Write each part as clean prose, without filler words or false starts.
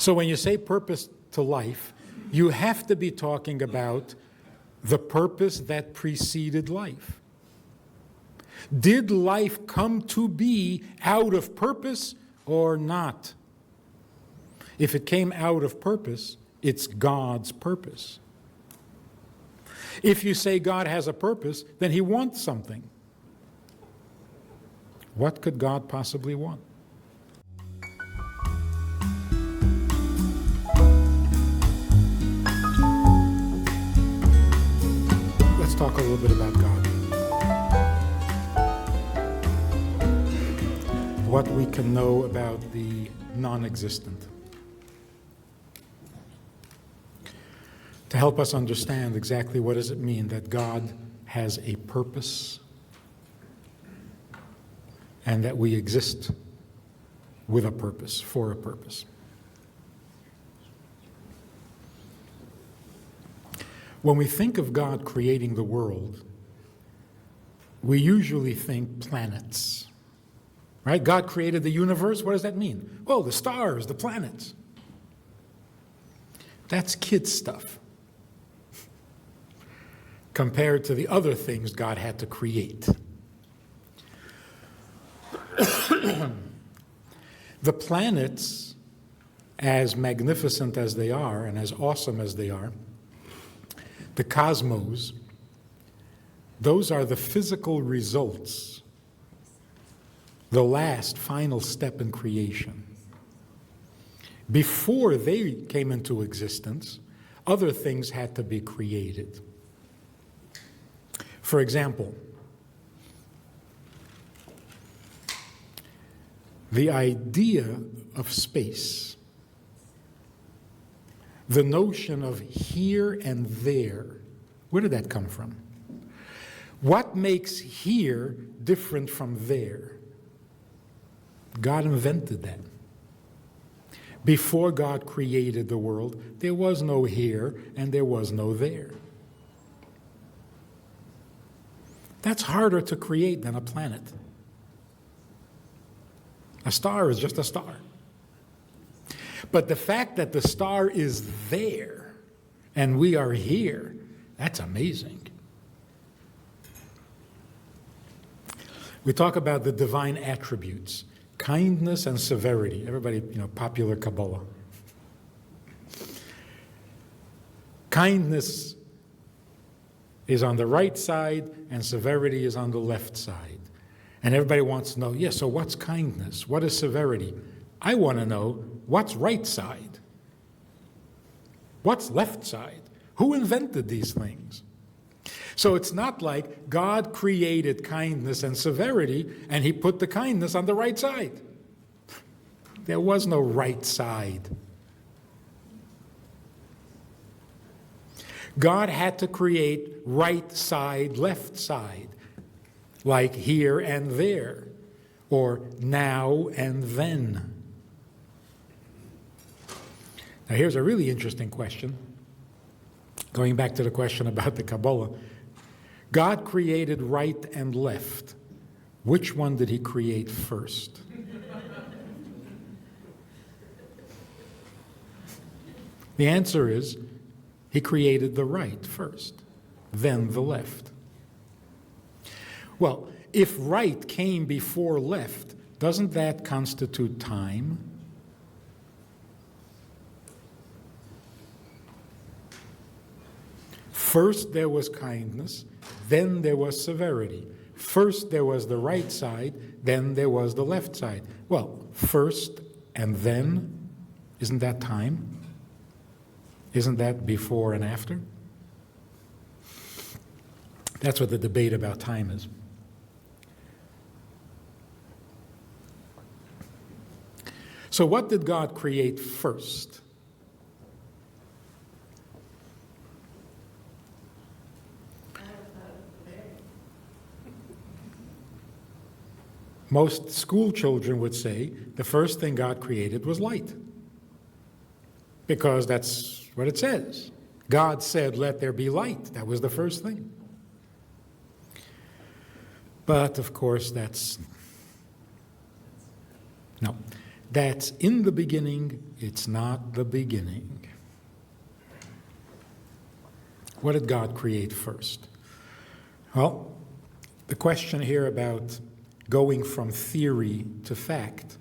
So when you say purpose to life, you have to be talking about the purpose that preceded life. Did life come to be out of purpose or not? If it came out of purpose, it's God's purpose. If you say God has a purpose, then he wants something. What could God possibly want? Let's talk a little bit about God. What we can know about the non-existent. To help us understand exactly what does it mean that God has a purpose and that we exist with a purpose, for a purpose. When we think of God creating the world, we usually think planets, right? God created the universe. What does that mean? Well, the stars, the planets. That's kid stuff compared to the other things God had to create. The planets, as magnificent as they are and as awesome as they are, the cosmos, those are the physical results, the last final step in creation. Before they came into existence, other things had to be created. For example, the idea of space, the notion of here and there, where did that come from? What makes here different from there? God invented that. Before God created the world, there was no here and there was no there. That's harder to create than a planet. A star is just a star. But the fact that the star is there and we are here, that's amazing. We talk about the divine attributes, kindness and severity. Everybody, popular Kabbalah. Kindness is on the right side and severity is on the left side. And everybody wants to know, so what's kindness? What is severity? I want to know what's right side? What's left side? Who invented these things? So it's not like God created kindness and severity and he put the kindness on the right side. There was no right side. God had to create right side, left side, like here and there, or now and then. Now here's a really interesting question. Going back to the question about the Kabbalah. God created right and left. Which one did he create first? The answer is, he created the right first, then the left. Well, if right came before left, doesn't that constitute time? First there was kindness, then there was severity. First there was the right side, then there was the left side. Well, first and then, isn't that time? Isn't that before and after? That's what the debate about time is. So what did God create first? Most school children would say the first thing God created was light. Because that's what it says. God said, let there be light. That was the first thing. But, of course, no. that's in the beginning, it's not the beginning. What did God create first? Well, the question here about going from theory to fact.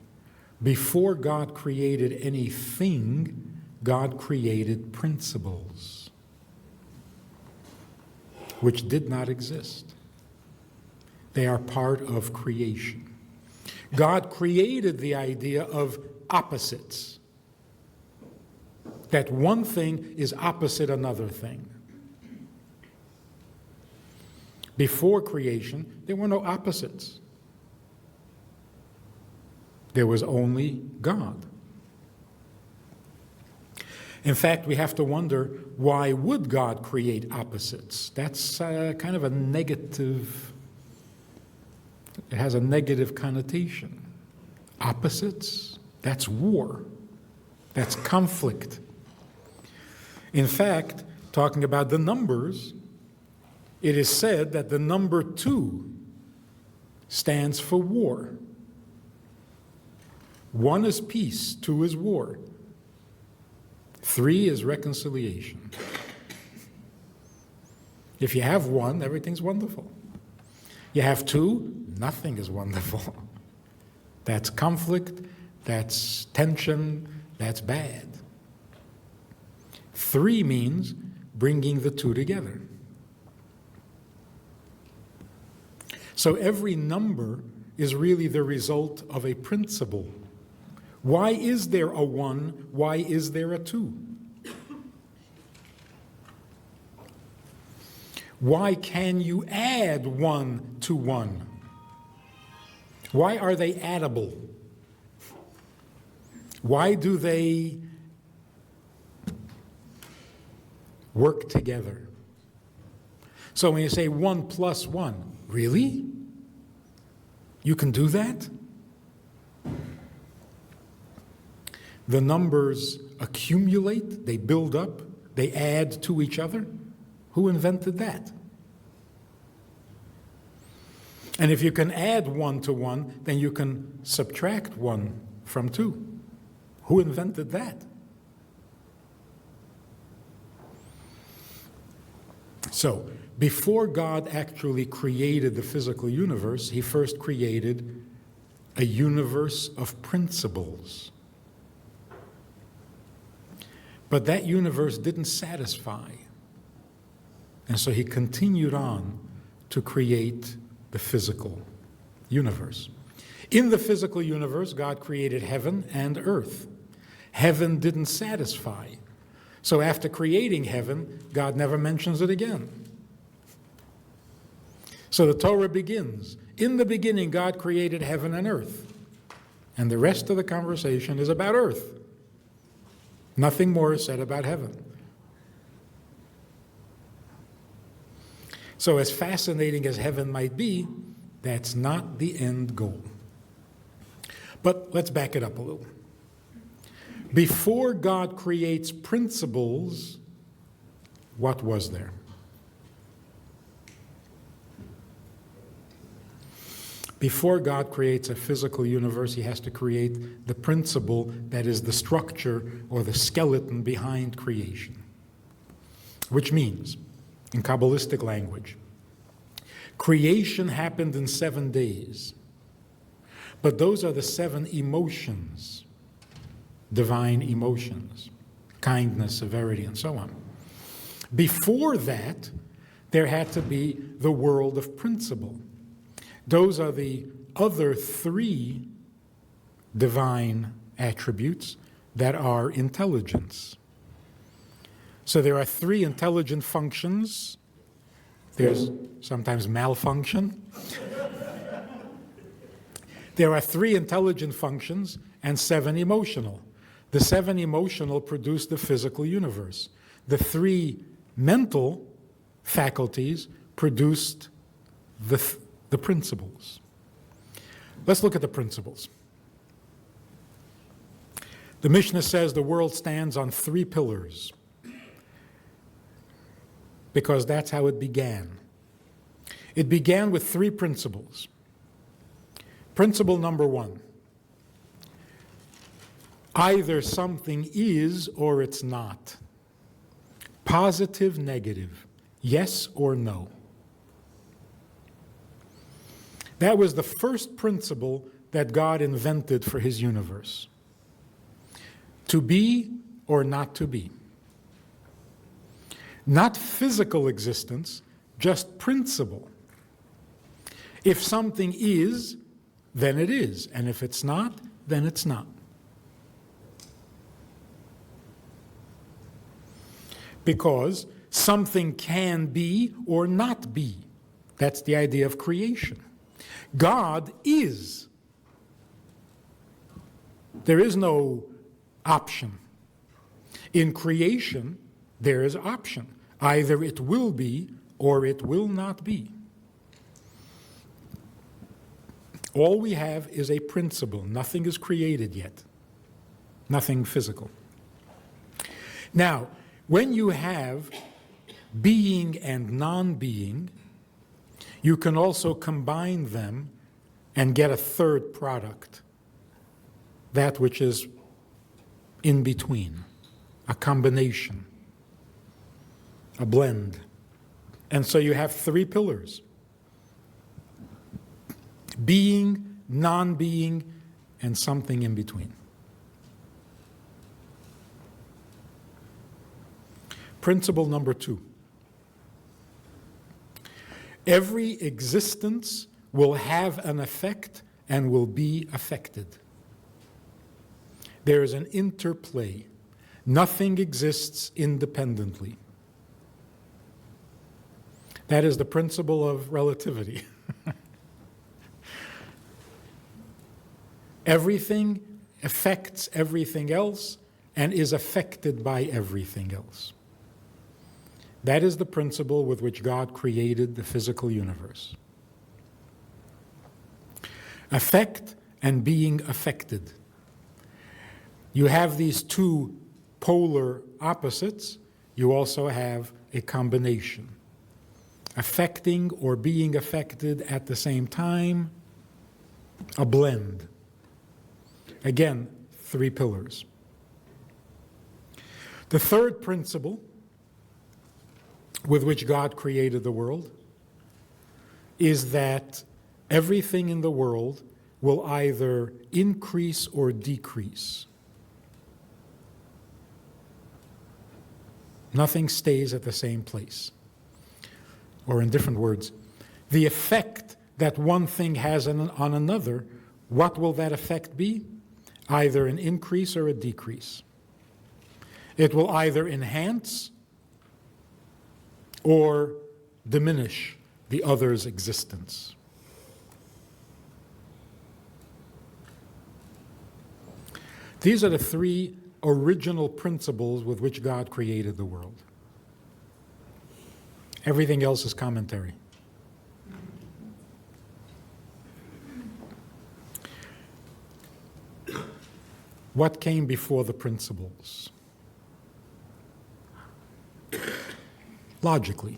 Before God created anything, God created principles, which did not exist. They are part of creation. God created the idea of opposites, that one thing is opposite another thing. Before creation, there were no opposites. There was only God. In fact, we have to wonder, why would God create opposites? That's kind of a negative, it has a negative connotation. Opposites? That's war. That's conflict. In fact, talking about the numbers, it is said that the number 2 stands for war. 1 is peace, 2 is war. 3 is reconciliation. If you have 1, everything's wonderful. You have 2, nothing is wonderful. That's conflict, that's tension, that's bad. 3 means bringing the 2 together. So every number is really the result of a principle. Why is there a 1? Why is there a 2? Why can you add 1 to 1? Why are they addable? Why do they work together? So when you say 1 plus 1, really? You can do that? The numbers accumulate, they build up, they add to each other. Who invented that? And if you can add 1 to 1, then you can subtract 1 from 2. Who invented that? So, before God actually created the physical universe, he first created a universe of principles. But that universe didn't satisfy. And so he continued on to create the physical universe. In the physical universe, God created heaven and earth. Heaven didn't satisfy. So after creating heaven, God never mentions it again. So the Torah begins, in the beginning God created heaven and earth. And the rest of the conversation is about earth. Nothing more is said about heaven. So as fascinating as heaven might be, that's not the end goal. But let's back it up a little. Before God creates principles, what was there? Before God creates a physical universe, he has to create the principle that is the structure or the skeleton behind creation. Which means, in Kabbalistic language, creation happened in 7 days. But those are the 7 emotions, divine emotions, kindness, severity, and so on. Before that, there had to be the world of principle. Those are the other 3 divine attributes that are intelligence. So there are 3 intelligent functions. There's sometimes malfunction. There are 3 intelligent functions and 7 emotional. The 7 emotional produce the physical universe. The 3 mental faculties produced the principles. Let's look at the principles. The Mishnah says the world stands on 3 pillars because that's how it began. It began with 3 principles. Principle number 1. Either something is or it's not. Positive, negative, yes or no. That was the first principle that God invented for his universe. To be or not to be. Not physical existence, just principle. If something is, then it is. And if it's not, then it's not. Because something can be or not be. That's the idea of creation. God is. There is no option. In creation, there is option. Either it will be or it will not be. All we have is a principle. Nothing is created yet. Nothing physical. Now, when you have being and non-being, you can also combine them and get a third product, that which is in between, a combination, a blend. And so you have three pillars: being, non-being, and something in between. Principle number 2. Every existence will have an effect and will be affected. There is an interplay. Nothing exists independently. That is the principle of relativity. Everything affects everything else and is affected by everything else. That is the principle with which God created the physical universe. Affect and being affected. You have these two polar opposites. You also have a combination. Affecting or being affected at the same time, a blend. Again, three pillars. The third principle with which God created the world is that everything in the world will either increase or decrease. Nothing stays at the same place. Or in different words, the effect that one thing has on another, what will that effect be? Either an increase or a decrease. It will either enhance or diminish the other's existence. These are the three original principles with which God created the world. Everything else is commentary. What came before the principles? Logically.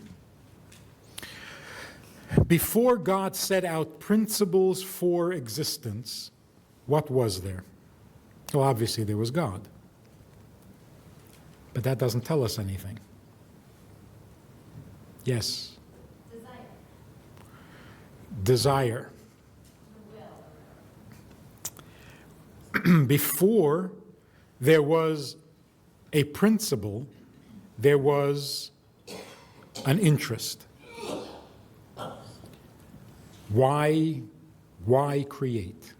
Before God set out principles for existence, what was there? Well, obviously there was God. But that doesn't tell us anything. Yes? Desire. Before there was a principle, there was an interest. Why create?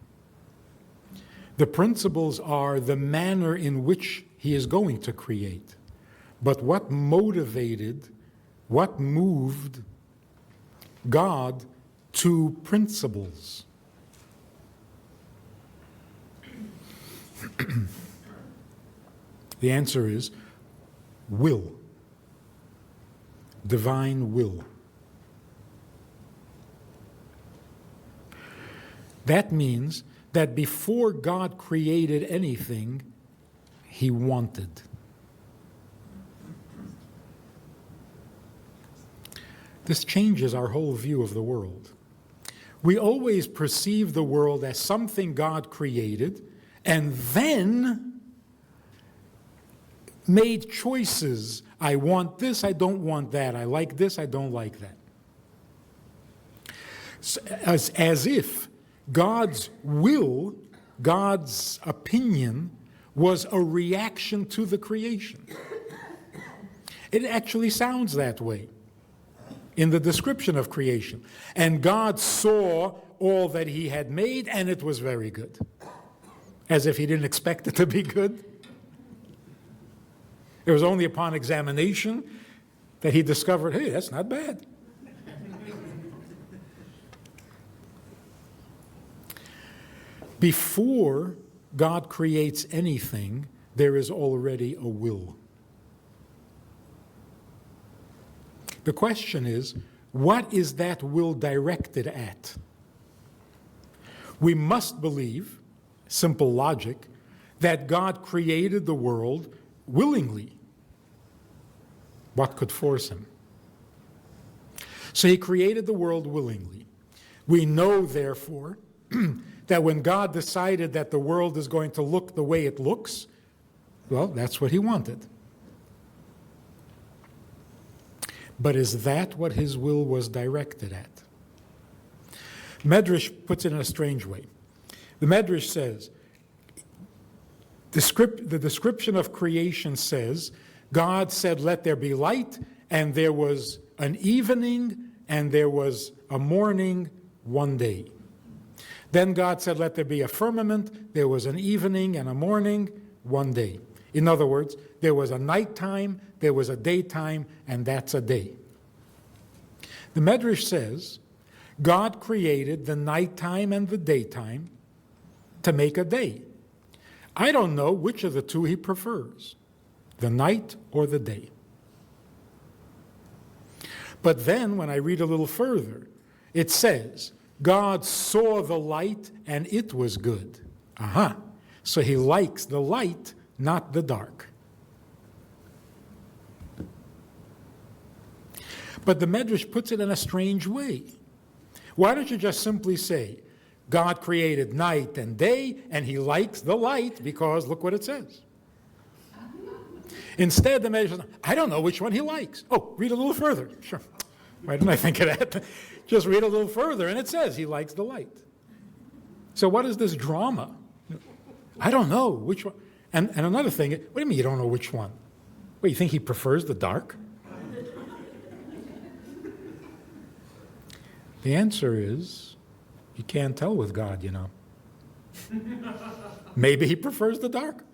The principles are the manner in which he is going to create. But what motivated, what moved God to principles? The answer is will. Divine will. That means that before God created anything, he wanted. This changes our whole view of the world. We always perceive the world as something God created, and then made choices. I want this, I don't want that. I like this, I don't like that. As if God's will, God's opinion, was a reaction to the creation. It actually sounds that way in the description of creation. And God saw all that he had made, and it was very good. As if he didn't expect it to be good. It was only upon examination that he discovered, hey, that's not bad. Before God creates anything, there is already a will. The question is, what is that will directed at? We must believe, simple logic, that God created the world willingly. What could force him? So he created the world willingly. We know, therefore, that when God decided that the world is going to look the way it looks, well, that's what he wanted. But is that what his will was directed at? Medrash puts it in a strange way. The Medrash says, the description of creation says, God said, let there be light, and there was an evening, and there was a morning, one day. Then God said, let there be a firmament, there was an evening and a morning, one day. In other words, there was a nighttime, there was a daytime, and that's a day. The Medrash says, God created the nighttime and the daytime to make a day. I don't know which of the two he prefers, the night or the day. But then, when I read a little further, it says, God saw the light and it was good. Aha. So he likes the light, not the dark. But the Medrash puts it in a strange way. Why don't you just simply say, God created night and day, and he likes the light because look what it says. Instead, the Medrash says, I don't know which one he likes. Oh, read a little further. Sure. Why didn't I think of that? Just read a little further, and it says he likes the light. So what is this drama? I don't know which one. And another thing, what do you mean you don't know which one? What, you think he prefers the dark? The answer is, you can't tell with God, you know. Maybe he prefers the dark.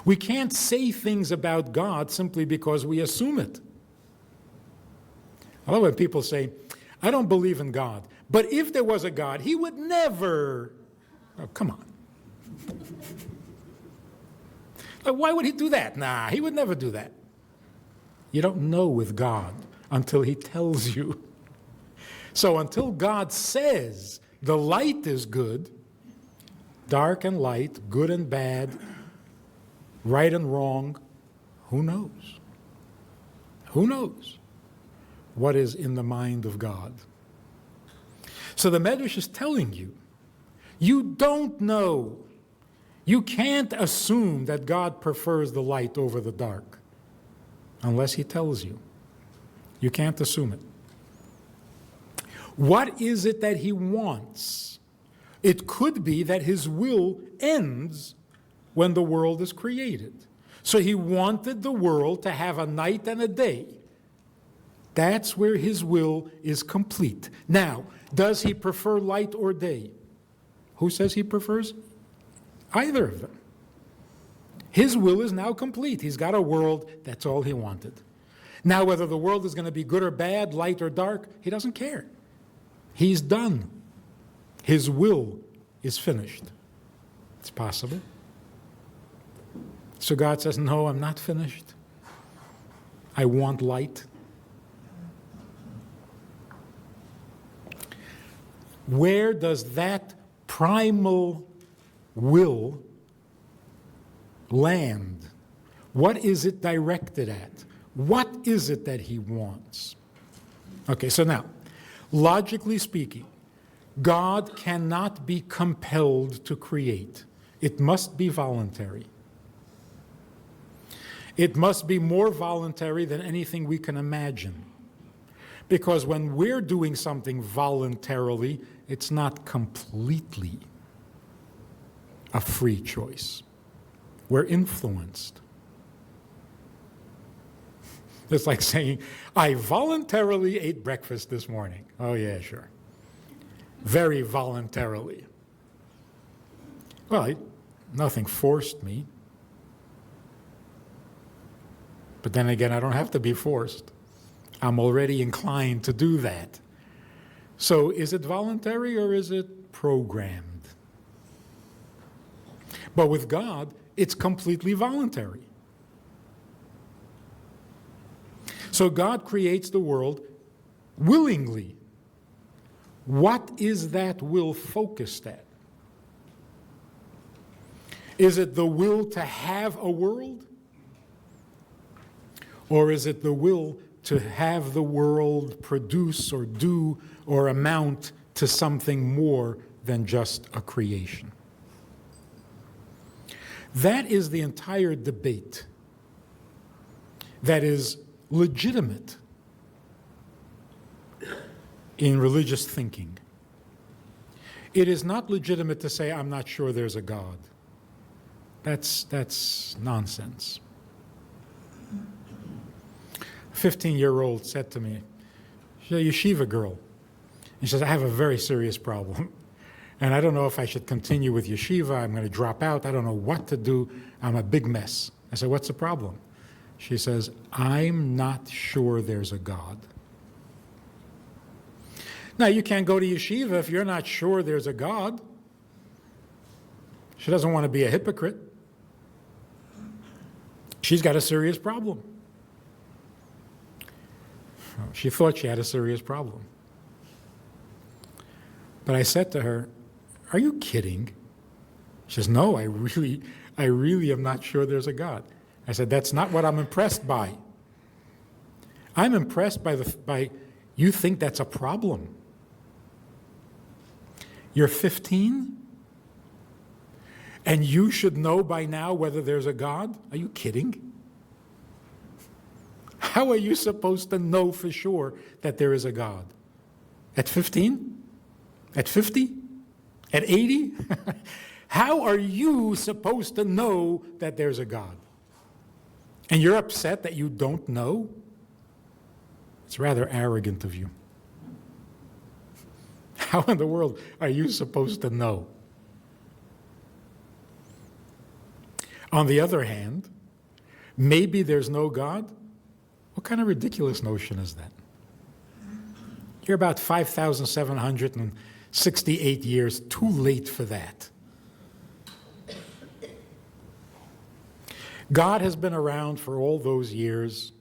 We can't say things about God simply because we assume it. I love when people say, I don't believe in God, but if there was a God, he would never. Oh, come on. Why would he do that? Nah, he would never do that. You don't know with God until he tells you. So until God says the light is good, dark and light, good and bad, right and wrong, who knows? Who knows what is in the mind of God? So the Medrash is telling you, you don't know. You can't assume that God prefers the light over the dark unless he tells you. You can't assume it. What is it that he wants? It could be that his will ends when the world is created. So he wanted the world to have a night and a day. That's where his will is complete. Now, does he prefer light or day? Who says he prefers either of them? His will is now complete. He's got a world, that's all he wanted. Now, whether the world is going to be good or bad, light or dark, he doesn't care. He's done. His will is finished. It's possible. So God says, no, I'm not finished. I want light. Where does that primal will land? What is it directed at? What is it that he wants? Okay, so now, logically speaking, God cannot be compelled to create. it must be voluntary. It must be more voluntary than anything we can imagine. Because when we're doing something voluntarily, it's not completely a free choice. We're influenced. It's like saying, I voluntarily ate breakfast this morning. Oh yeah, sure. Very voluntarily. Well, nothing forced me. But then again, I don't have to be forced. I'm already inclined to do that. So is it voluntary or is it programmed? But with God, it's completely voluntary. So God creates the world willingly. What is that will focused at? Is it the will to have a world? Or is it the will to have the world produce or do or amount to something more than just a creation? That is the entire debate that is legitimate in religious thinking. It is not legitimate to say, I'm not sure there's a God. That's nonsense. A 15-year-old said to me, she's a yeshiva girl, and she says, I have a very serious problem. And I don't know if I should continue with yeshiva. I'm going to drop out. I don't know what to do. I'm a big mess. I said, what's the problem? She says, I'm not sure there's a God. Now, you can't go to yeshiva if you're not sure there's a God. She doesn't want to be a hypocrite. She's got a serious problem. She thought she had a serious problem. But I said to her, are you kidding? She says, no, I really am not sure there's a God. I said, that's not what I'm impressed by. I'm impressed by you think that's a problem. You're 15? And you should know by now whether there's a God? Are you kidding? How are you supposed to know for sure that there is a God? At 15? At 50? At 80? How are you supposed to know that there's a God? And you're upset that you don't know? It's rather arrogant of you. How in the world are you supposed to know? On the other hand, maybe there's no God? What kind of ridiculous notion is that? You're about 5,768 years too late for that. God has been around for all those years.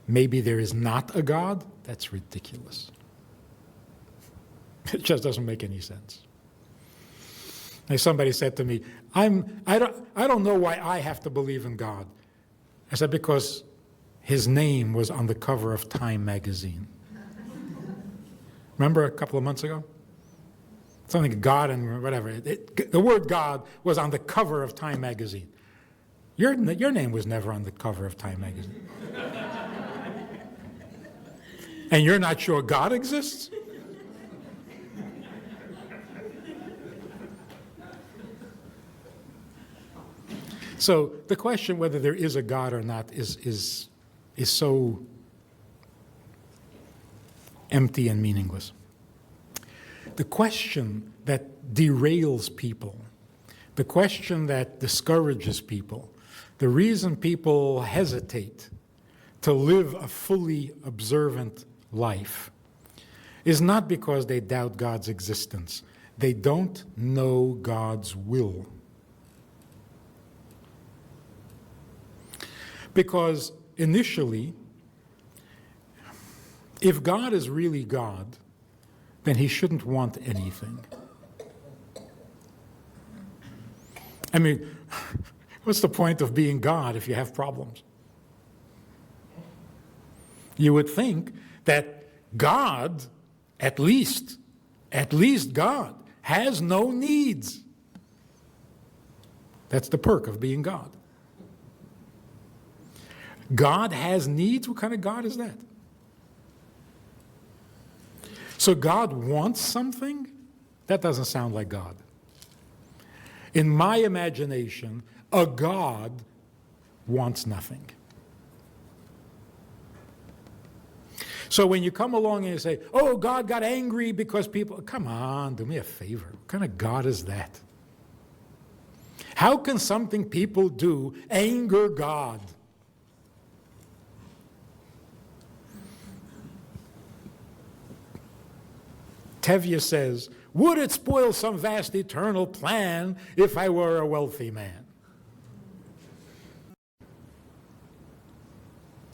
Maybe there is not a God? That's ridiculous. It just doesn't make any sense. Like somebody said to me, I don't know why I have to believe in God. I said, because his name was on the cover of Time magazine. Remember a couple of months ago? Something God and whatever. The word God was on the cover of Time magazine. Your name was never on the cover of Time magazine. And you're not sure God exists? So the question whether there is a God or not is so empty and meaningless. The question that derails people, the question that discourages people, the reason people hesitate to live a fully observant life is not because they doubt God's existence. They don't know God's will. Because initially, if God is really God, then he shouldn't want anything. I mean, what's the point of being God if you have problems? You would think that God, at least God, has no needs. That's the perk of being God. God has needs. What kind of God is that? So God wants something? That doesn't sound like God. In my imagination, a God wants nothing. So when you come along and you say, oh, God got angry because people, come on, do me a favor. What kind of God is that? How can something people do anger God? Tevye says, would it spoil some vast eternal plan if I were a wealthy man?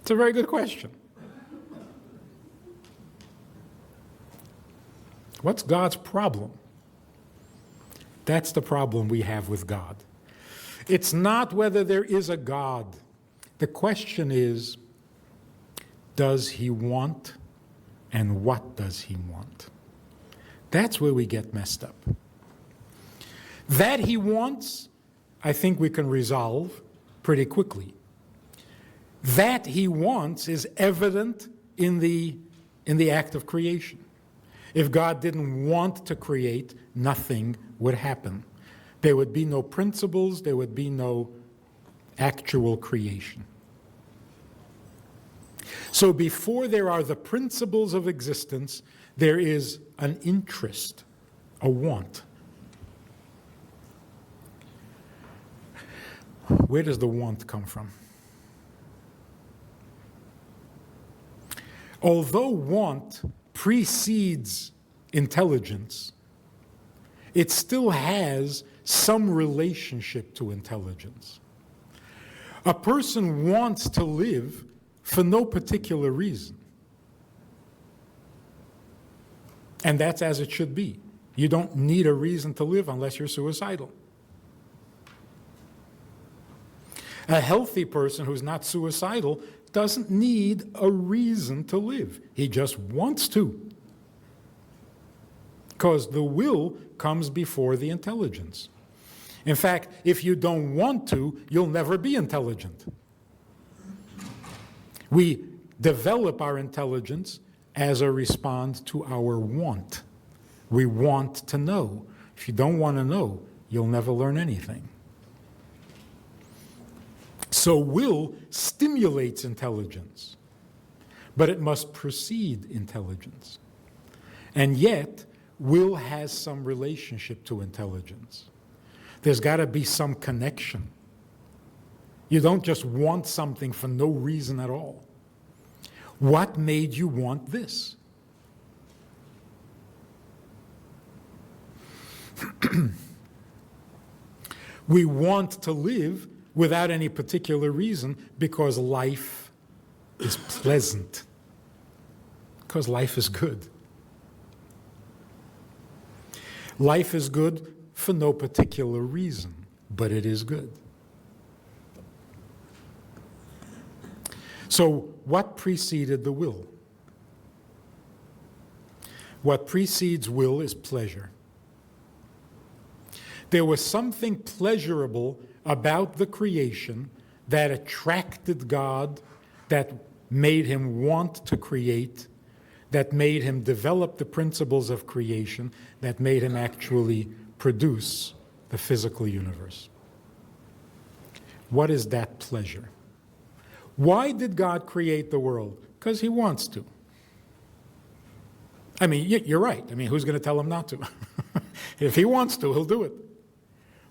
It's a very good question. What's God's problem? That's the problem we have with God. It's not whether there is a God. The question is, does he want, and what does he want? That's where we get messed up. That he wants, I think we can resolve pretty quickly. That he wants is evident in the act of creation. If God didn't want to create, nothing would happen. There would be no principles, there would be no actual creation. So before there are the principles of existence, there is an interest, a want. Where does the want come from? Although want precedes intelligence, it still has some relationship to intelligence. A person wants to live for no particular reason. And that's as it should be. You don't need a reason to live unless you're suicidal. A healthy person who's not suicidal doesn't need a reason to live. He just wants to. Because the will comes before the intelligence. In fact, if you don't want to, you'll never be intelligent. We develop our intelligence as a response to our want. We want to know. If you don't want to know, you'll never learn anything. So will stimulates intelligence, but it must precede intelligence. And yet, will has some relationship to intelligence. There's got to be some connection. You don't just want something for no reason at all. What made you want this? We want to live without any particular reason because life is pleasant, because life is good. Life is good for no particular reason, but it is good. So what preceded the will? What precedes will is pleasure. There was something pleasurable about the creation that attracted God, that made him want to create, that made him develop the principles of creation, that made him actually produce the physical universe. What is that pleasure? Why did God create the world? Because he wants to. I mean, you're right. I mean, who's going to tell him not to? If he wants to, he'll do it.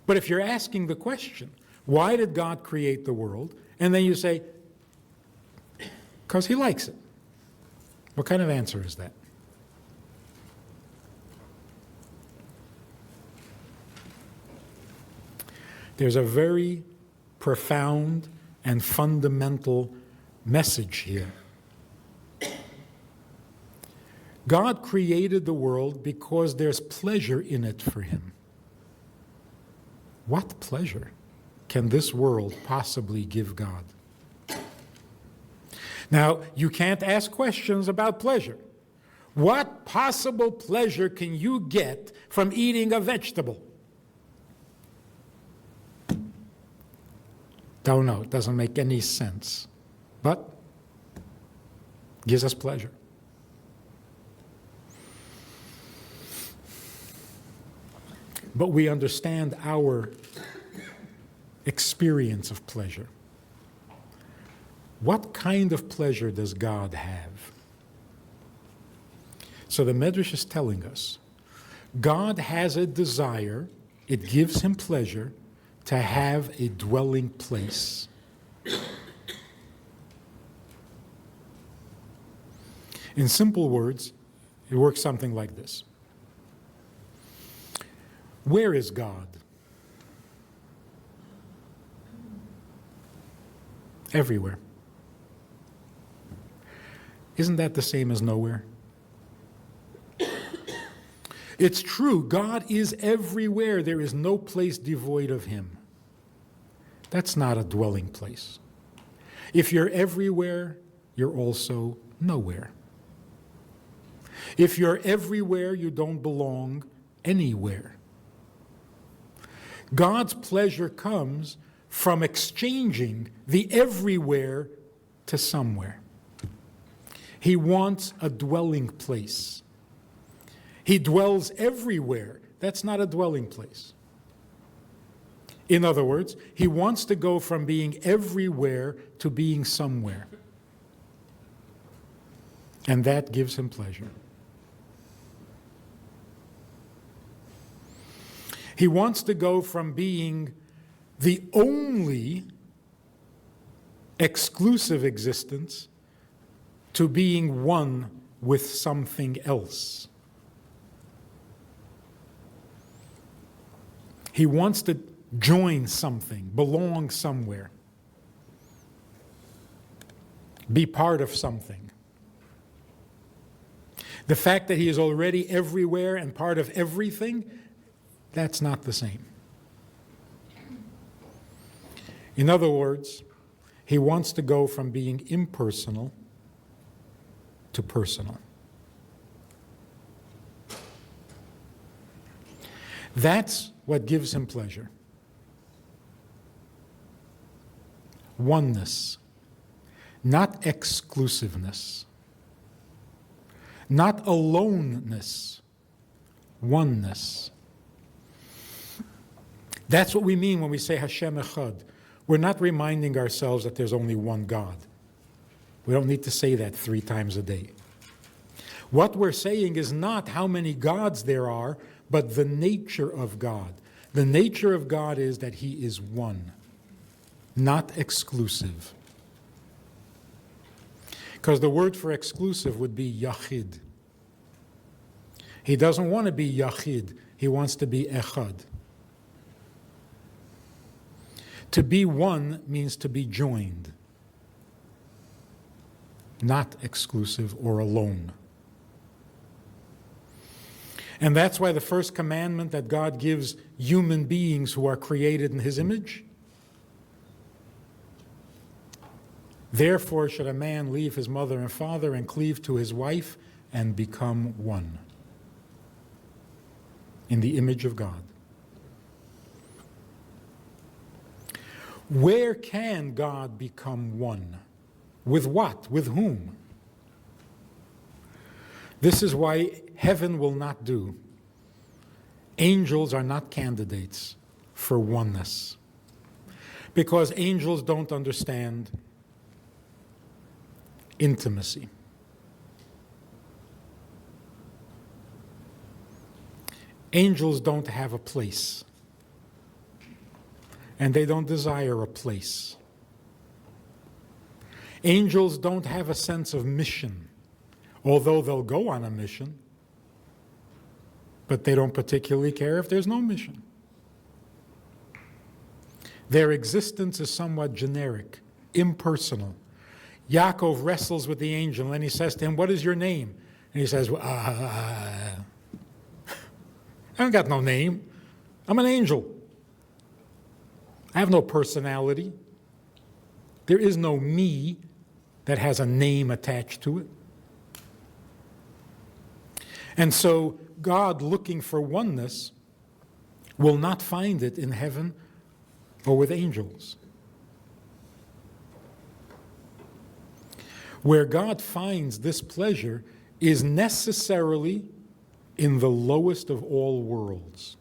But if you're asking the question, why did God create the world? And then you say, because he likes it. What kind of answer is that? There's a very profound and fundamental message here. God created the world because there's pleasure in it for him. What pleasure can this world possibly give God? Now, you can't ask questions about pleasure. What possible pleasure can you get from eating a vegetable? Don't know, it doesn't make any sense, but gives us pleasure. But we understand our experience of pleasure. What kind of pleasure does God have? So the Medrash is telling us, God has a desire, it gives him pleasure, to have a dwelling place. In simple words, it works something like this. Where is God? Everywhere. Isn't that the same as nowhere? It's true, God is everywhere. There is no place devoid of him. That's not a dwelling place. If you're everywhere, you're also nowhere. If you're everywhere, you don't belong anywhere. God's pleasure comes from exchanging the everywhere to somewhere. He wants a dwelling place. He dwells everywhere. That's not a dwelling place. In other words, he wants to go from being everywhere to being somewhere. And that gives him pleasure. He wants to go from being the only exclusive existence to being one with something else. He wants to join something, belong somewhere, be part of something. The fact that he is already everywhere and part of everything, that's not the same. In other words, he wants to go from being impersonal to personal. That's what gives him pleasure. Oneness, not exclusiveness, not aloneness, oneness. That's what we mean when we say Hashem Echad. We're not reminding ourselves that there's only one God. We don't need to say that 3 times a day. What we're saying is not how many gods there are, but the nature of God. The nature of God is that he is one, not exclusive. Because the word for exclusive would be yachid. He doesn't want to be yachid, he wants to be echad. To be one means to be joined, not exclusive or alone. And that's why the first commandment that God gives human beings who are created in his image, therefore should a man leave his mother and father and cleave to his wife and become one in the image of God. Where can God become one? With what? With whom? This is why heaven will not do. Angels are not candidates for oneness, because angels don't understand intimacy. Angels don't have a place, and they don't desire a place. Angels don't have a sense of mission, although they'll go on a mission, but they don't particularly care if there's no mission. Their existence is somewhat generic, impersonal. Yaakov wrestles with the angel, and he says to him, "What is your name?" And he says, I haven't got no name. I'm an angel. I have no personality. There is no me that has a name attached to it. And so God, looking for oneness, will not find it in heaven or with angels. Where God finds this pleasure is necessarily in the lowest of all worlds.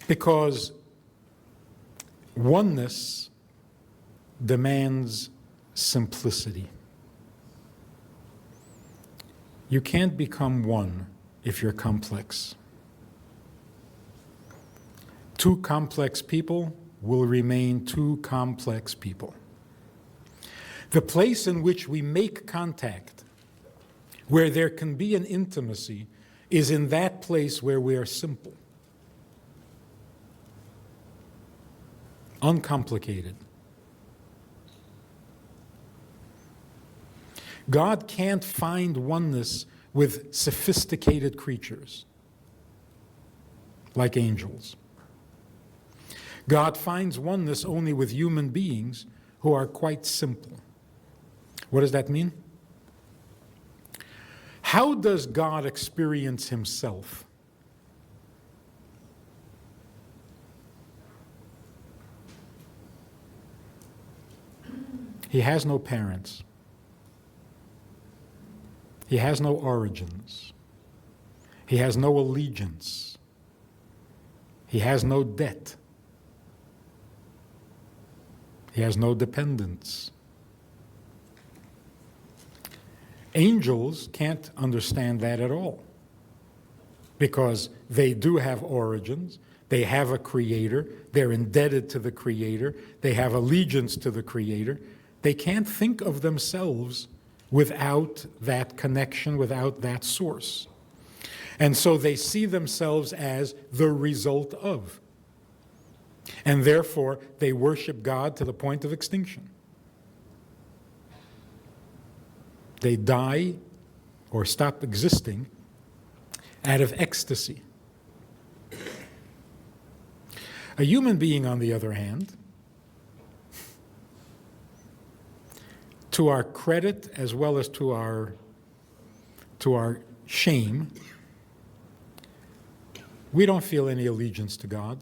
Because oneness demands simplicity. You can't become one if you're complex. Two complex people will remain two complex people. The place in which we make contact, where there can be an intimacy, is in that place where we are simple, uncomplicated. God can't find oneness with sophisticated creatures like angels. God finds oneness only with human beings who are quite simple. What does that mean? How does God experience himself? He has no parents. He has no origins. He has no allegiance. He has no debt. He has no dependence. Angels can't understand that at all, because they do have origins, they have a creator, they're indebted to the creator, they have allegiance to the creator. They can't think of themselves without that connection, without that source. And so they see themselves as the result of. And therefore, they worship God to the point of extinction. They die or stop existing out of ecstasy. A human being, on the other hand, to our credit as well as to our shame, we don't feel any allegiance to God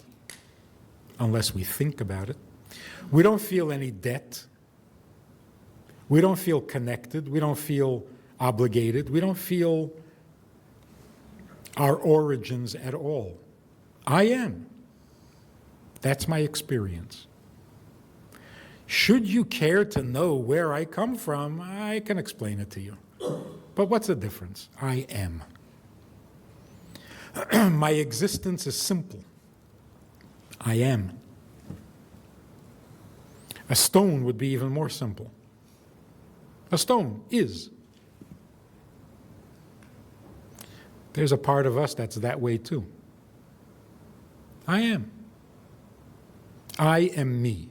unless we think about it. We don't feel any debt. We don't feel connected. We don't feel obligated. We don't feel our origins at all. I am. That's my experience. Should you care to know where I come from, I can explain it to you. But what's the difference? I am. My existence is simple. I am. A stone would be even more simple. A stone is. There's a part of us that's that way too. I am. I am me.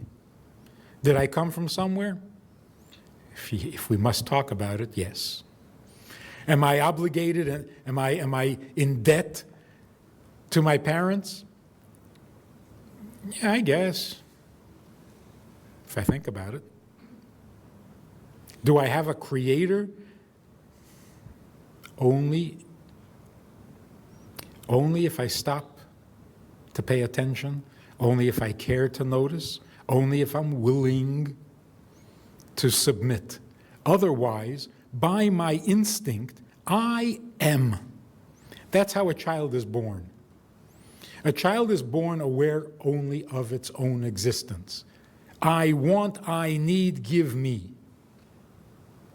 Did I come from somewhere? If we must talk about it, yes. Am I obligated? Am I in debt to my parents? Yeah, I guess, if I think about it. Do I have a creator? Only if I stop to pay attention, only if I care to notice, only if I'm willing to submit. Otherwise, by my instinct, I am. That's how a child is born. A child is born aware only of its own existence. I want, I need, give me.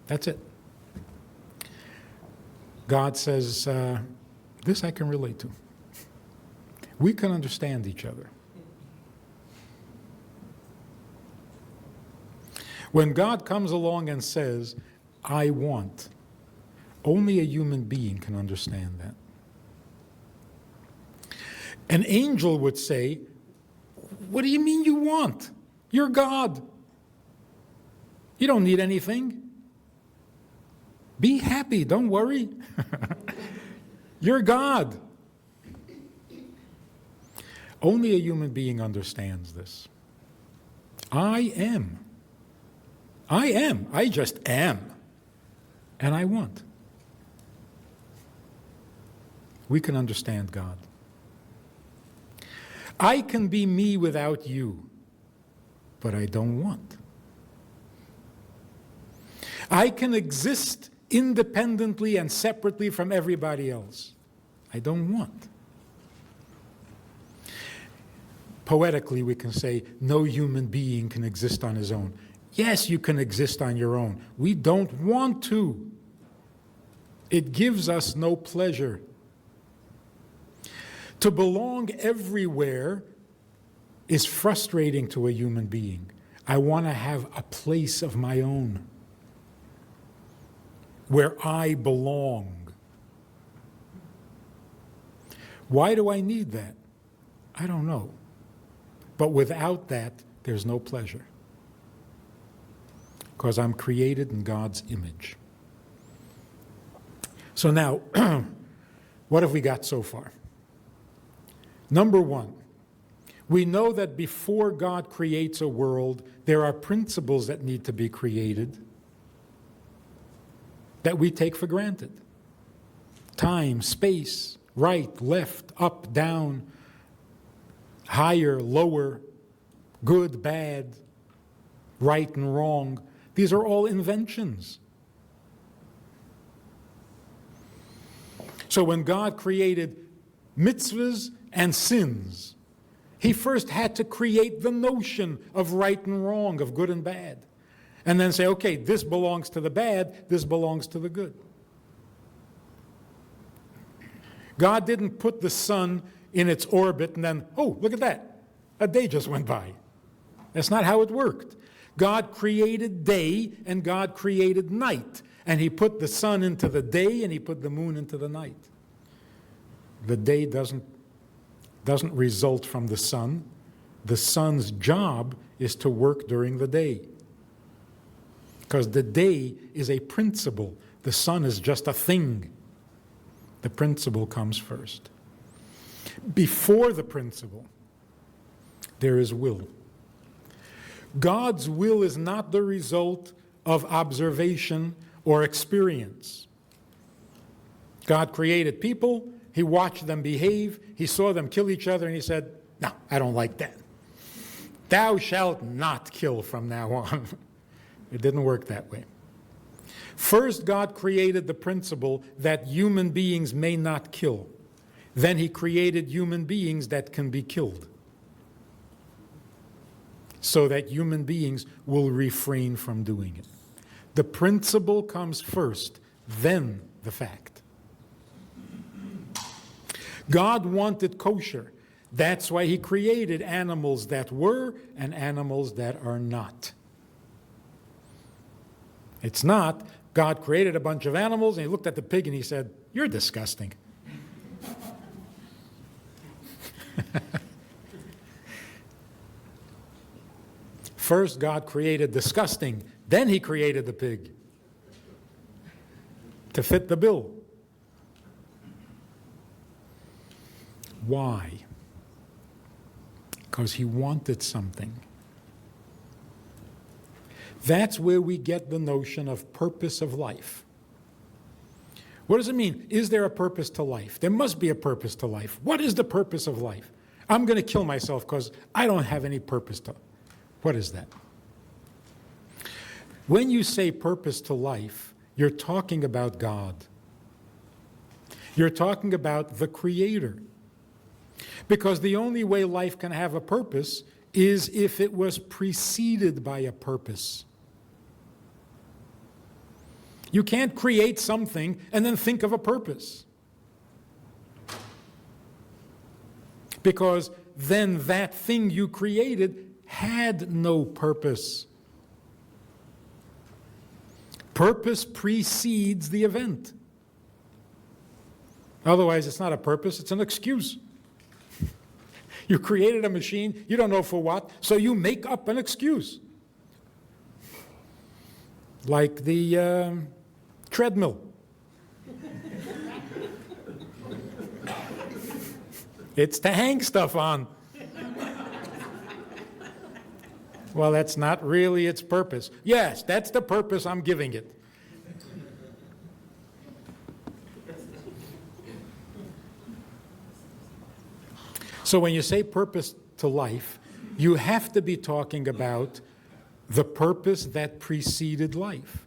That's it. God says, this I can relate to. We can understand each other. When God comes along and says, I want, only a human being can understand that. An angel would say, what do you mean you want? You're God. You don't need anything. Be happy, don't worry. You're God. Only a human being understands this. I am. I am. I just am. And I want. We can understand God. I can be me without you. but I don't want. I can exist independently and separately from everybody else. I don't want. Poetically, we can say, no human being can exist on his own. Yes, you can exist on your own. We don't want to. It gives us no pleasure. To belong everywhere is frustrating to a human being. I want to have a place of my own where I belong. Why do I need that? I don't know. But without that, there's no pleasure. Because I'm created in God's image. So now, what have we got so far? Number one, we know that before God creates a world, there are principles that need to be created that we take for granted. Time, space, right, left, up, down, higher, lower, good, bad, right and wrong. These are all inventions. So when God created mitzvahs and sins, he first had to create the notion of right and wrong, of good and bad. And then say, okay, this belongs to the bad, this belongs to the good. God didn't put the sun in its orbit and then, oh, look at that, a day just went by. That's not how it worked. God created day and God created night. And he put the sun into the day and he put the moon into the night. The day doesn't result from the sun. The sun's job is to work during the day. Because the day is a principle. The sun is just a thing. The principle comes first. Before the principle, there is will. God's will is not the result of observation or experience. God created people, he watched them behave, he saw them kill each other, and he said, no, I don't like that. Thou shalt not kill from now on. It didn't work that way. First, God created the principle that human beings may not kill. Then he created human beings that can be killed, so that human beings will refrain from doing it. The principle comes first, then the fact. God wanted kosher. That's why he created animals that were and animals that are not. It's not, God created a bunch of animals and he looked at the pig and he said, you're disgusting. First, God created disgusting. Then he created the pig to fit the bill. Why? Because he wanted something. That's where we get the notion of purpose of life. What does it mean? Is there a purpose to life? There must be a purpose to life. What is the purpose of life? I'm going to kill myself because I don't have any purpose to life. What is that? When you say purpose to life, you're talking about God. You're talking about the Creator. Because the only way life can have a purpose is if it was preceded by a purpose. You can't create something and then think of a purpose. Because then that thing you created had no purpose. Purpose precedes the event. Otherwise, it's not a purpose, it's an excuse. You created a machine, you don't know for what, so you make up an excuse. Like the treadmill. It's to hang stuff on. Well, that's not really its purpose. Yes, that's the purpose I'm giving it. So when you say purpose to life, you have to be talking about the purpose that preceded life.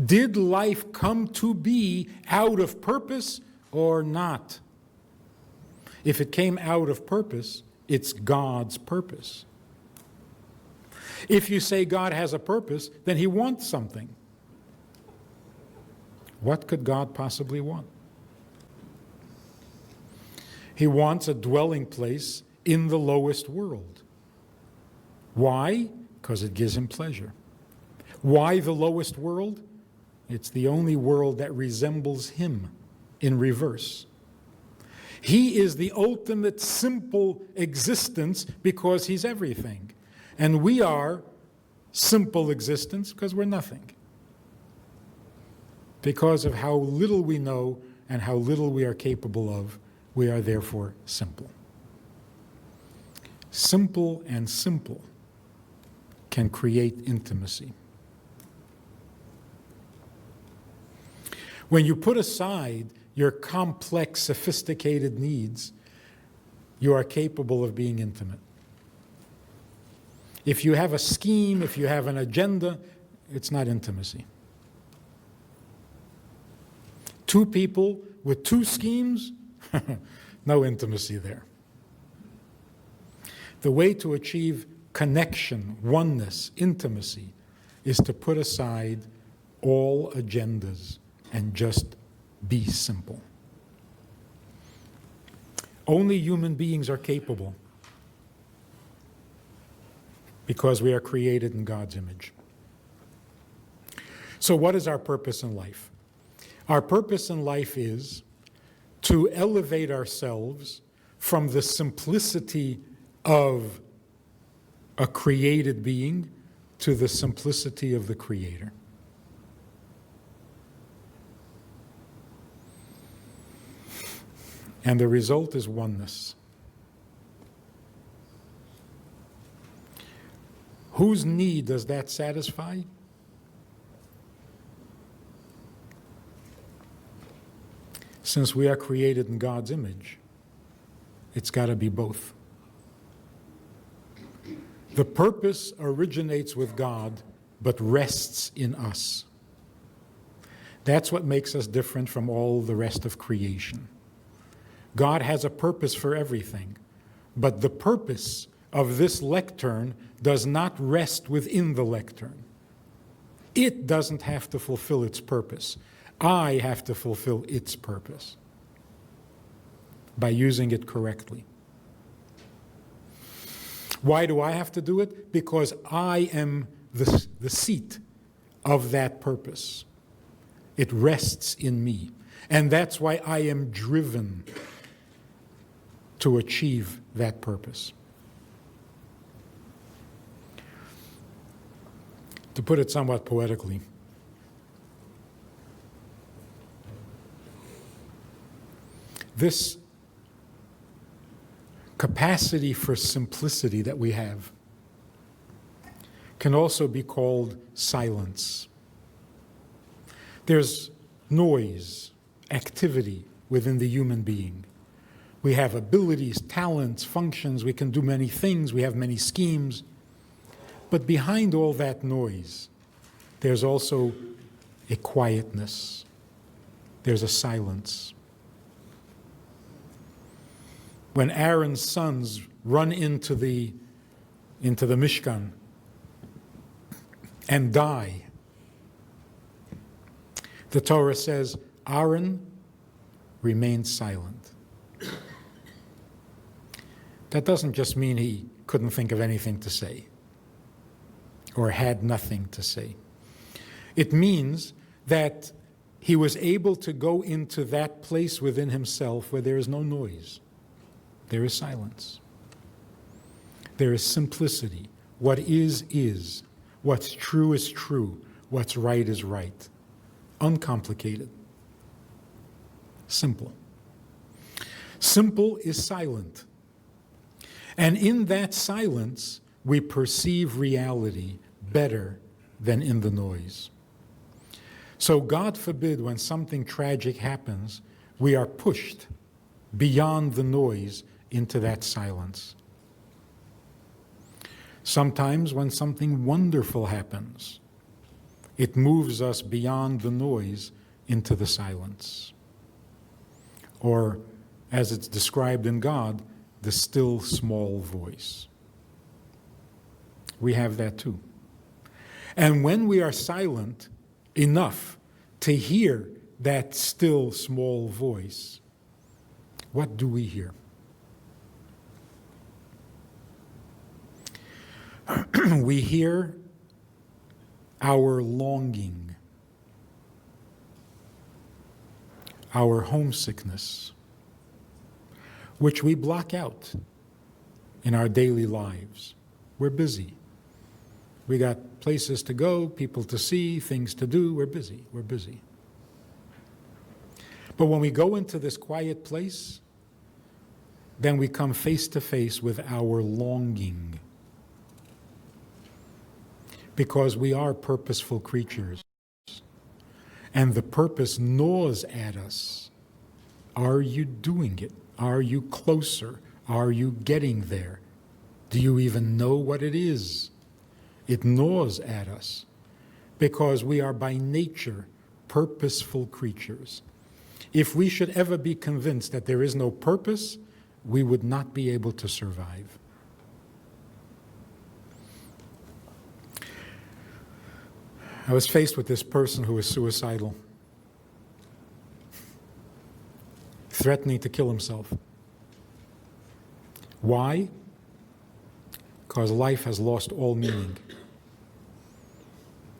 Did life come to be out of purpose or not? If it came out of purpose, it's God's purpose. If you say God has a purpose, then he wants something. What could God possibly want? He wants a dwelling place in the lowest world. Why? Because it gives him pleasure. Why the lowest world? It's the only world that resembles him in reverse. He is the ultimate simple existence because he's everything. And we are simple existence because we're nothing. Because of how little we know and how little we are capable of, we are therefore simple. Simple and simple can create intimacy. When you put aside your complex, sophisticated needs, you are capable of being intimate. If you have a scheme, if you have an agenda, it's not intimacy. Two people with two schemes, no intimacy there. The way to achieve connection, oneness, intimacy, is to put aside all agendas and just be simple. Only human beings are capable because we are created in God's image. So what is our purpose in life? Our purpose in life is to elevate ourselves from the simplicity of a created being to the simplicity of the Creator. And the result is oneness. Whose need does that satisfy? Since we are created in God's image, it's got to be both. The purpose originates with God, but rests in us. That's what makes us different from all the rest of creation. God has a purpose for everything, but the purpose of this lectern does not rest within the lectern. It doesn't have to fulfill its purpose. I have to fulfill its purpose by using it correctly. Why do I have to do it? Because I am the seat of that purpose. It rests in me. And that's why I am driven to achieve that purpose. To put it somewhat poetically, this capacity for simplicity that we have can also be called silence. There's noise, activity within the human being. We have abilities, talents, functions. We can do many things. We have many schemes. But behind all that noise, there's also a quietness. There's a silence. When Aaron's sons run into the Mishkan and die, the Torah says, Aaron remained silent. That doesn't just mean he couldn't think of anything to say or had nothing to say. It means that he was able to go into that place within himself where there is no noise. There is silence. There is simplicity. What is. What's true is true. What's right is right. Uncomplicated. Simple. Simple is silent. And in that silence, we perceive reality better than in the noise. So God forbid, when something tragic happens, we are pushed beyond the noise into that silence. Sometimes when something wonderful happens, it moves us beyond the noise into the silence. Or, as it's described in God, the still small voice. We have that too. And when we are silent enough to hear that still small voice, what do we hear? We hear our longing, our homesickness, which we block out in our daily lives. We're busy. We got places to go, people to see, things to do. We're busy. We're busy. But when we go into this quiet place, then we come face to face with our longing. Because we are purposeful creatures. And the purpose gnaws at us. Are you doing it? Are you closer? Are you getting there? Do you even know what it is? It gnaws at us because we are by nature purposeful creatures. If we should ever be convinced that there is no purpose, we would not be able to survive. I was faced with this person who was suicidal, threatening to kill himself. Why? Because life has lost all meaning.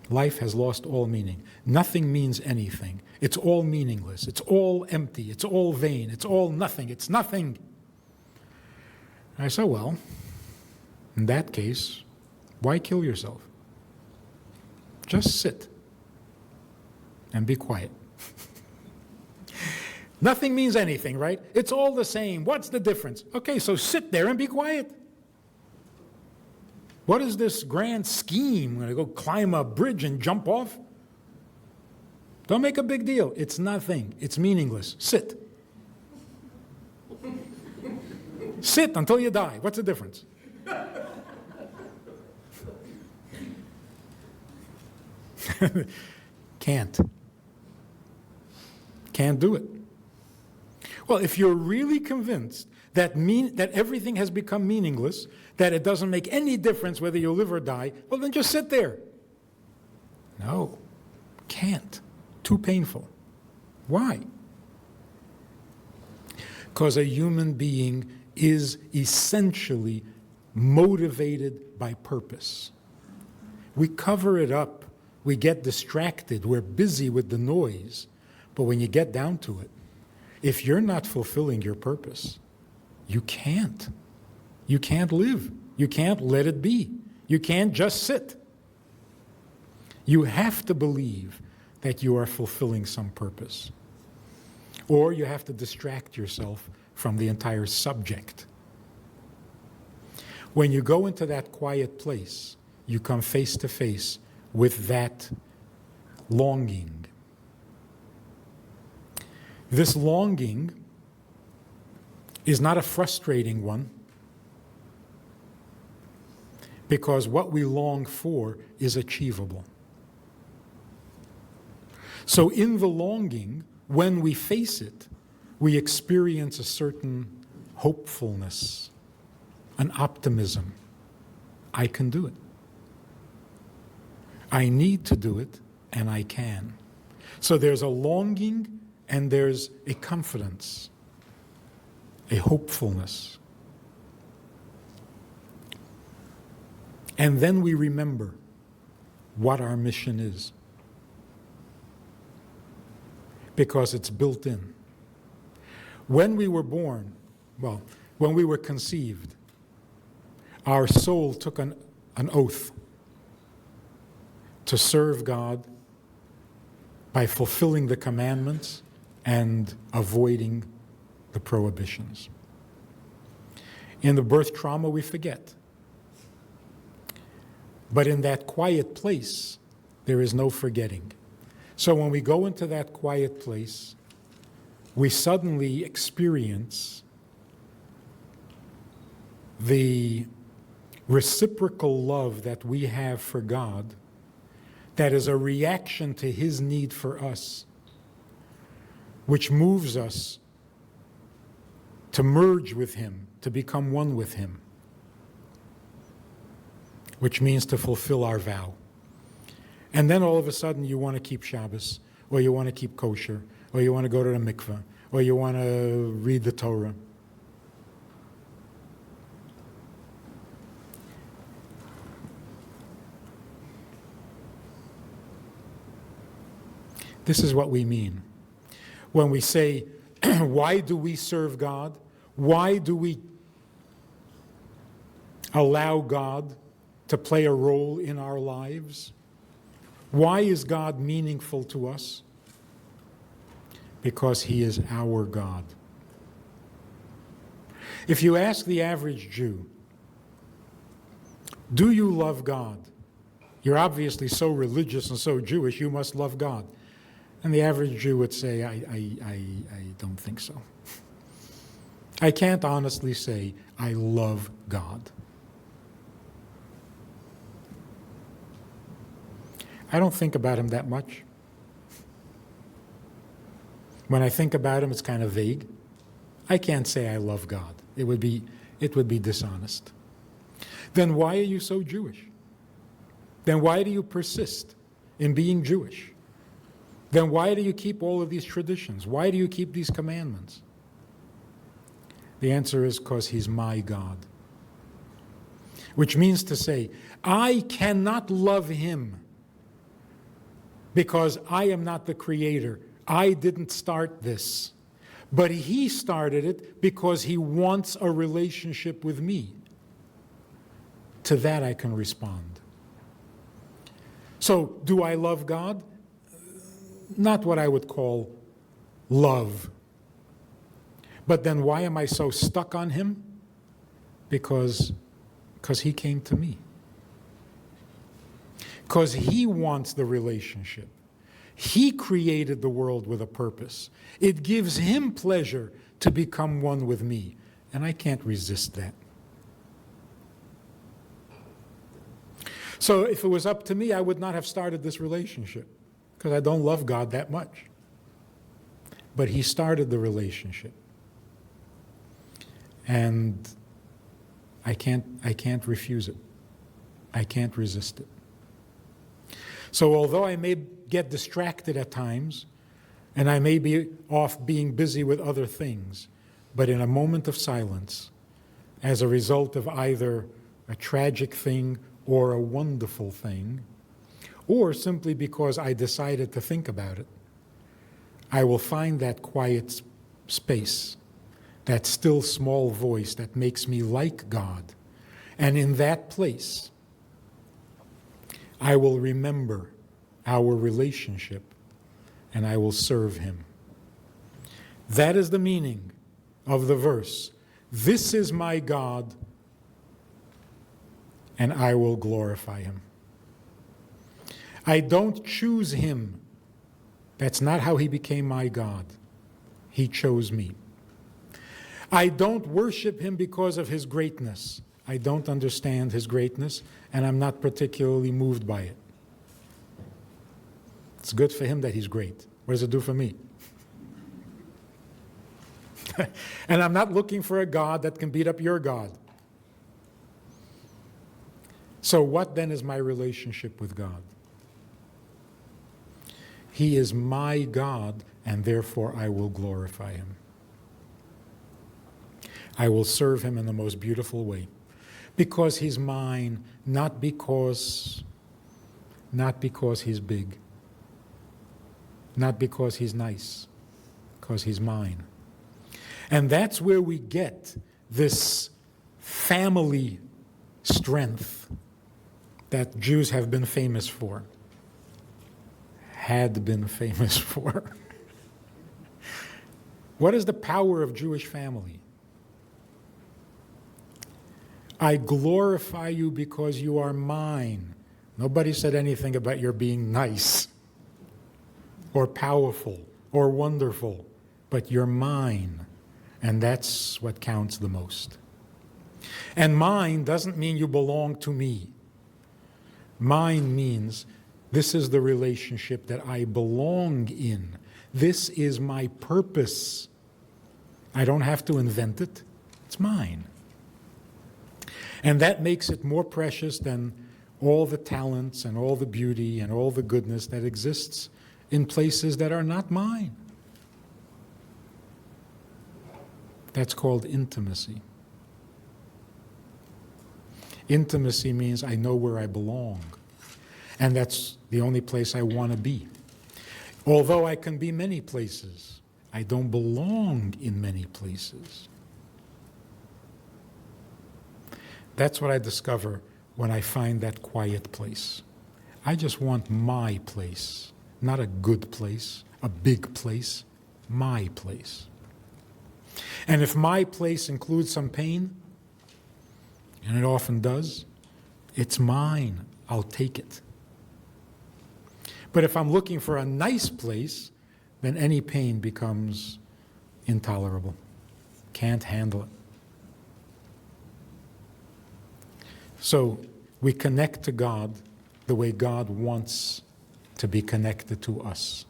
Life has lost all meaning. Nothing means anything. It's all meaningless. It's all empty. It's all vain. It's all nothing. It's nothing. I said, well, in that case, why kill yourself? Just sit and be quiet. Nothing means anything, right? It's all the same. What's the difference? Okay, so sit there and be quiet. What is this grand scheme? I'm going to go climb a bridge and jump off? Don't make a big deal. It's nothing. It's meaningless. Sit. Sit until you die. What's the difference? Can't do it. Well, if you're really convinced that everything has become meaningless, that it doesn't make any difference whether you live or die, well, then just sit there. No, can't. Too painful. Why? Because a human being is essentially motivated by purpose. We cover it up. We get distracted. We're busy with the noise. But when you get down to it, if you're not fulfilling your purpose, you can't. You can't live. You can't let it be. You can't just sit. You have to believe that you are fulfilling some purpose. Or you have to distract yourself from the entire subject. When you go into that quiet place, you come face to face with that longing. This longing is not a frustrating one, because what we long for is achievable. So in the longing, when we face it, we experience a certain hopefulness, an optimism. I can do it. I need to do it, and I can. So there's a longing and there's a confidence, a hopefulness. And then we remember what our mission is, because it's built in. When we were born, well, when we were conceived, our soul took an oath to serve God by fulfilling the commandments and avoiding the prohibitions. In the birth trauma, we forget. But in that quiet place, there is no forgetting. So when we go into that quiet place, we suddenly experience the reciprocal love that we have for God, that is a reaction to his need for us, which moves us to merge with him, to become one with him, which means to fulfill our vow. And then all of a sudden you want to keep Shabbos, or you want to keep kosher, or you want to go to the mikveh, or you want to read the Torah. This is what we mean when we say, why do we serve God? Why do we allow God to play a role in our lives? Why is God meaningful to us? Because he is our God. If you ask the average Jew, do you love God? You're obviously so religious and so Jewish, you must love God. And the average Jew would say, I don't think so. I can't honestly say, I love God. I don't think about him that much. When I think about him, it's kind of vague. I can't say I love God. It would be dishonest. Then why are you so Jewish? Then why do you persist in being Jewish? Then why do you keep all of these traditions? Why do you keep these commandments? The answer is because he's my God. Which means to say, I cannot love him because I am not the creator. I didn't start this. But he started it because he wants a relationship with me. To that I can respond. So, do I love God? Not what I would call love. But then why am I so stuck on him? Because he came to me. Because he wants the relationship. He created the world with a purpose. It gives him pleasure to become one with me. And I can't resist that. So if it was up to me, I would not have started this relationship. Because I don't love God that much. But he started the relationship. And I can't refuse it. I can't resist it. So although I may get distracted at times, and I may be off being busy with other things, but in a moment of silence, as a result of either a tragic thing or a wonderful thing, or simply because I decided to think about it, I will find that quiet space, that still small voice that makes me like God. And in that place, I will remember our relationship and I will serve him. That is the meaning of the verse. This is my God, and I will glorify him. I don't choose him. That's not how he became my God. He chose me. I don't worship him because of his greatness. I don't understand his greatness, and I'm not particularly moved by it. It's good for him that he's great. What does it do for me? And I'm not looking for a God that can beat up your God. So what then is my relationship with God? He is my God, and therefore I will glorify him. I will serve him in the most beautiful way. Because he's mine, not because he's big. Not because he's nice. Because he's mine. And that's where we get this family strength that Jews have been famous for. Had been famous for. What is the power of Jewish family? I glorify you because you are mine. Nobody said anything about your being nice or powerful or wonderful, but you're mine. And that's what counts the most. And mine doesn't mean you belong to me. Mine means this is the relationship that I belong in. This is my purpose. I don't have to invent it. It's mine. And that makes it more precious than all the talents and all the beauty and all the goodness that exists in places that are not mine. That's called intimacy. Intimacy means I know where I belong. And that's the only place I want to be. Although I can be many places, I don't belong in many places. That's what I discover when I find that quiet place. I just want my place, not a good place, a big place, my place. And if my place includes some pain, and it often does, it's mine. I'll take it. But if I'm looking for a nice place, then any pain becomes intolerable. Can't handle it. So we connect to God the way God wants to be connected to us.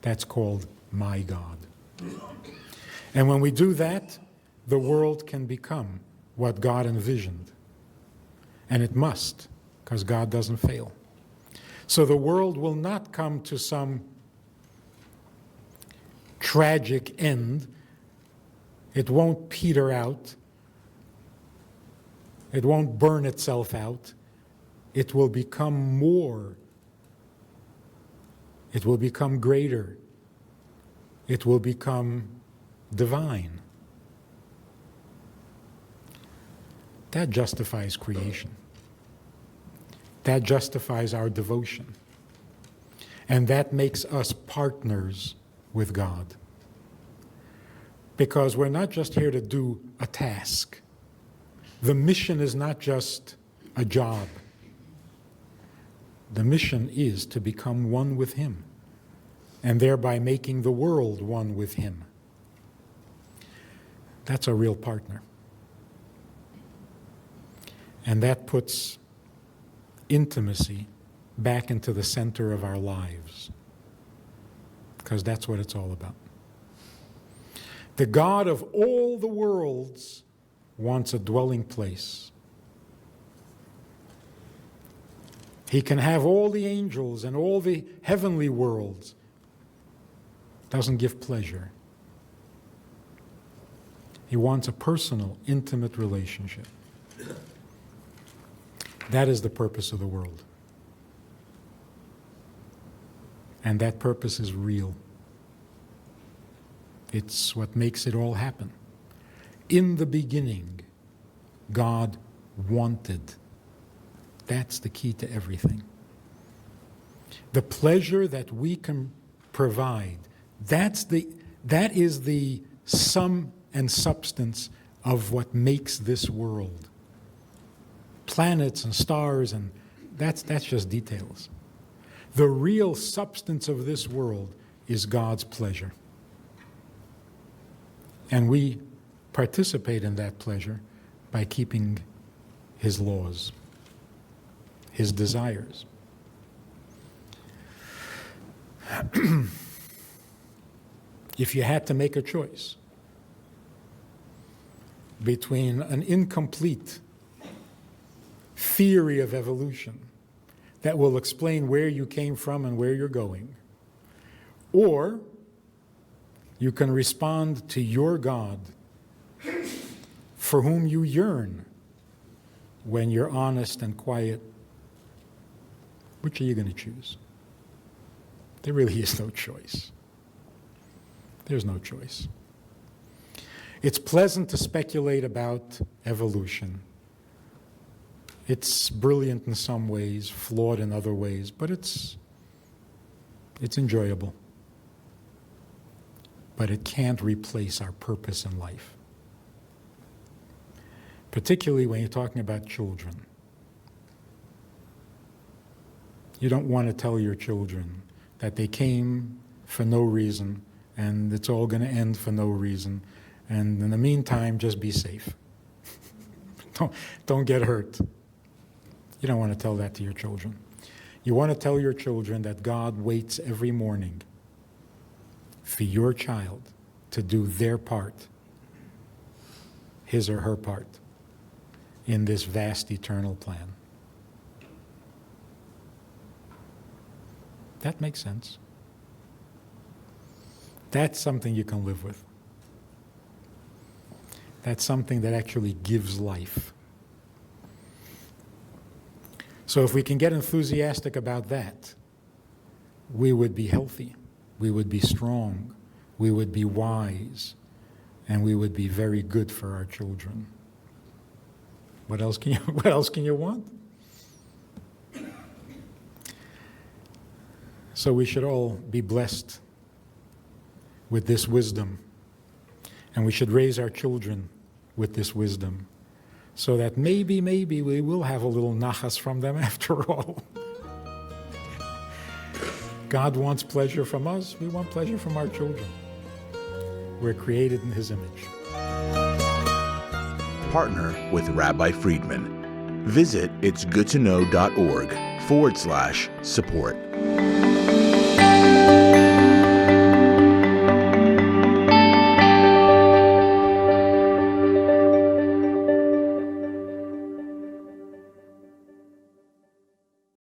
That's called my God. And when we do that, the world can become what God envisioned. And it must, because God doesn't fail. So the world will not come to some tragic end. It won't peter out. It won't burn itself out. It will become more. It will become greater. It will become divine. That justifies creation. That justifies our devotion. And that makes us partners with God. Because we're not just here to do a task. The mission is not just a job. The mission is to become one with Him, and thereby making the world one with Him. That's a real partner. And that puts intimacy back into the center of our lives, because that's what it's all about. The God of all the worlds wants a dwelling place. He can have all the angels and all the heavenly worlds. Doesn't give pleasure. He wants a personal, intimate relationship. That is the purpose of the world. And that purpose is real. It's what makes it all happen. In the beginning, God wanted. That's the key to everything. The pleasure that we can provide, that is the sum and substance of what makes this world. Planets and stars, and that's just details. The real substance of this world is God's pleasure. And we participate in that pleasure by keeping His laws, His desires. If you had to make a choice between an incomplete theory of evolution that will explain where you came from and where you're going, or you can respond to your God for whom you yearn when you're honest and quiet, which are you going to choose? There really is no choice. There's no choice. It's pleasant to speculate about evolution. It's brilliant in some ways, flawed in other ways, but it's enjoyable. But it can't replace our purpose in life. Particularly when you're talking about children. You don't want to tell your children that they came for no reason and it's all going to end for no reason, and in the meantime, just be safe. Don't get hurt. You don't want to tell that to your children. You want to tell your children that God waits every morning for your child to do their part, his or her part, in this vast eternal plan. That makes sense. That's something you can live with. That's something that actually gives life. So if we can get enthusiastic about that, we would be healthy, we would be strong, we would be wise, and we would be very good for our children. What else can you want? So we should all be blessed with this wisdom, and we should raise our children with this wisdom, so that maybe we will have a little nachas from them after all. God wants pleasure from us. We want pleasure from our children. We're created in His image. Partner with Rabbi Friedman. Visit itsgoodtoknow.org/support.